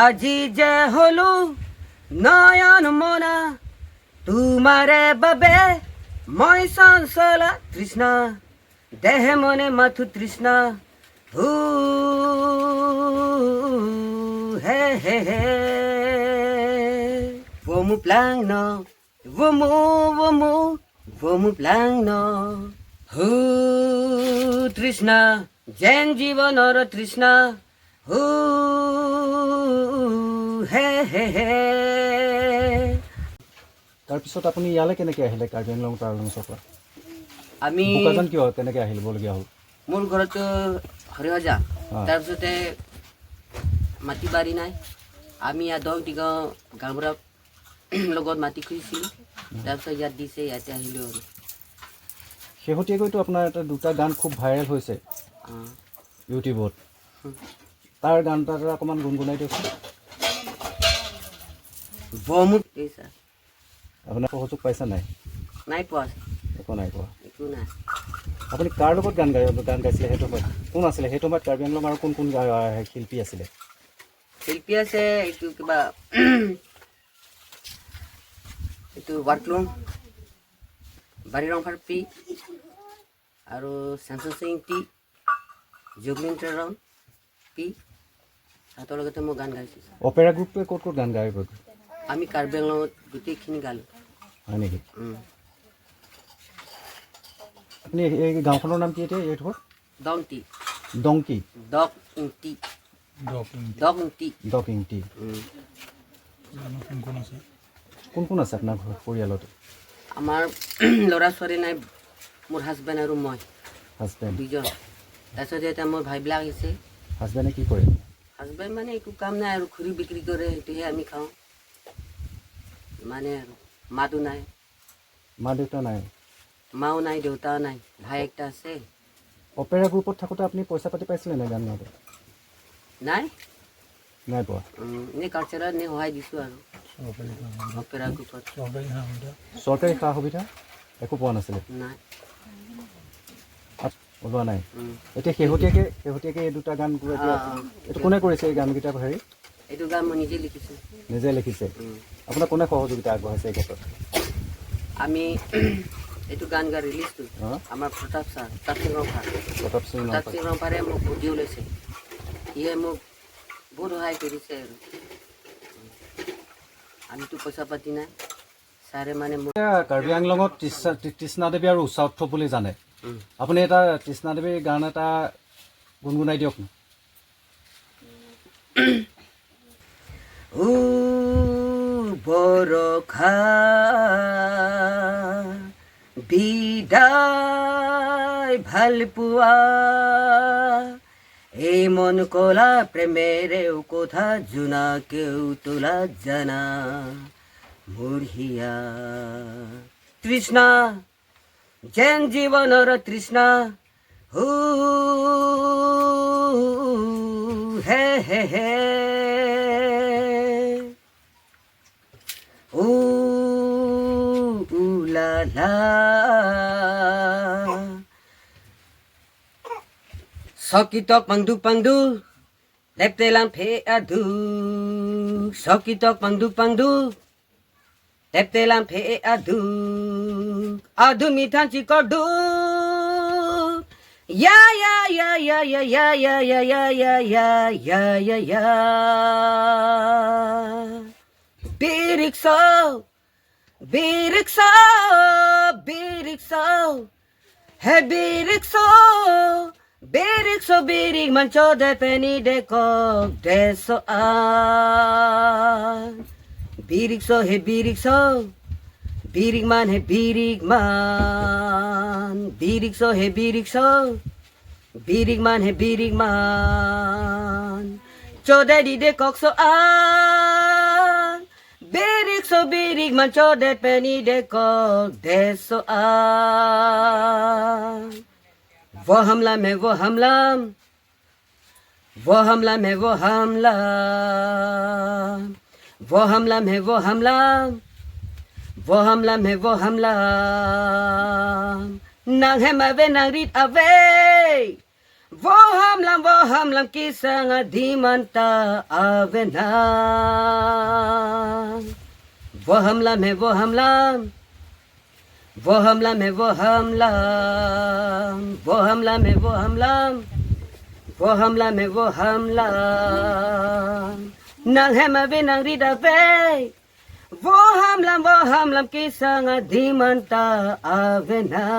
আজি যে হলো নয়ন মনা তোমাৰে বাবে মই চঞ্চলা তৃষ্ণা দেহে মনে মাথো তৃষ্ণা হে হে হে Vamos plano, vamos plano. Trishna, jen jivanor Trishna. He he he. তাৰপিছত আপুনি ইয়ালৈ কেনেকৈ আহিলে কাৰ্বি আংলং টাৰ্গেঞ্চৰ পৰা আমি বোকাজান কিয় কেনেকৈ আহিবলগীয়া হ'ল মোৰ ঘৰতো হৰিহজা তাৰপিছতে মাটি বাৰী নাই আমি ইয়াত 10 টিকা গাঁৱৰ লগত মাটি খুজিছিলোঁ তাৰপিছত ইয়াত দিছে ইয়াতে আহিলোঁ আৰু শেহতীয়াকৈতো আপোনাৰ এটা দুটা গান খুব ভাইৰেল হৈছে ইউটিউবত তাৰ গান এটা অকণমান গুণগুণাই দিয়কচোন বহুত পইচা আপোনাৰ সহযোগ পাইছে নাই নাই পোৱা একো নাই পোৱা একো নাই আপুনি কাৰ লগত গান গাইছিলে সেইটো সময়ত কোন আছিলে সেইটো সময়ত কাৰ্বি আংলং আৰু কোন কোন শিল্পী আছিলে শিল্পী আছে এইটো কিবা itu warklung barirong farpi aru samsung sing pi juglin teron pi ato logate mo gan gaisi opera গ্ৰুপে ক'ত ক'ত গান গায় ami karbenglo guti khini galu হয় নেকি আপুনি এই গাঁওখনৰ নাম কি এতিয়া এইটো donti ডংকি dokti ডকিংটি কোন কোন আছে আপোনাৰ ঘৰত পৰিয়ালত আমাৰ ল'ৰা ছোৱালী নাই মোৰ হাজবেণ্ড আৰু মই হাজবেণ্ড দুজন তাৰপিছত এতিয়া মোৰ ভাইবিলাক আহিছে হাজবেণ্ডে কি কৰে হাজবেণ্ড মানে একো কাম নাই আৰু খুৰী বিক্ৰী কৰে সেইটোহে আমি খাওঁ মানে আৰু মাতো নাই মা দেউতা নাই মাও নাই দেউতাও নাই ভাই একটা আছে অপেৰা গ্ৰুপত থাকোঁতে আপুনি পইচা পাতি পাইছিলে নাই গান গাওঁতে নাই নাই পোৱা এনেই কালচাৰত এনেই সহায় দিছোঁ আৰু অপেৰা গ্ৰুপত চৰকাৰী সা সুবিধা একো পোৱা নাছিলে নাই ওলোৱা নাই এতিয়া শেহতীয়াকৈ এই দুটা গান এইটো কোনে কৰিছে এই গানকেইটা হেৰি এইটো গান মই নিজে লিখিছোঁ নিজে লিখিছে আপোনাক কোনে সহযোগিতা আগবঢ়াইছে এই ক্ষেত্ৰত আমি এইটো গান গাই ৰিলিজটো আমাৰ প্ৰতাপ ছাৰ প্ৰতাপ সিং ৰংফাৰে মোক অডিঅ' লৈছে ইয়ে মোক বহুত সহায় কৰিছে আৰু আমিতো পইচা পাতি নাই ছাৰে মানে কাৰ্বি আংলঙত তৃষ্ণা দেৱী আৰু উষা উৎসৱ বুলি জানে আপুনি এটা তৃষ্ণা দেৱীৰ গান এটা গুণগুণাই দিয়ক বৰষা বিদায় ভাল পোৱা এই মন কলা প্ৰেমেৰেও কথা জোনাকেও তোলা জানা মোৰ হিয়া তৃষ্ণা যেন জীৱনৰ তৃষ্ণা হে হে হে লা লা Sokitok pangdu leptelang phe adu Sokitok pangdu leptelang phe adu mithan chikodu ya birikso hey birikso birik mancho de peni de kok deso an birikso he birikso birik man he birik man birikso he birikso birik man he birik man chode di de kok so an birik mancho de peni de kok deso an वो हमला में वो हमला वो हमला में वो हमला वो हमला में वो हमला वो हमला में वो हमला nang hem ave nang rit ave Vohamlam kisah ngadi manta avena. Vohamlam hai vohamlam. Vohamlam hai vohamlam. Vohamlam hai vohamlam. Vohamlam hai vohamlam. Nang hema nang rida ve. Vohamlam kisah ngadi manta avena.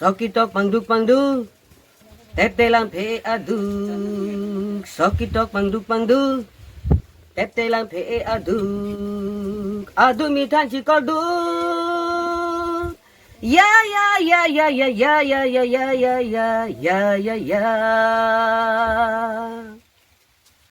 Sokitok pangduk tete lang pe aduk. Sokitok pangduk tete lang pe aduk. Adu mitan cikoduk. Ya ya ya ya ya ya ya ya ya ya ya ya ya.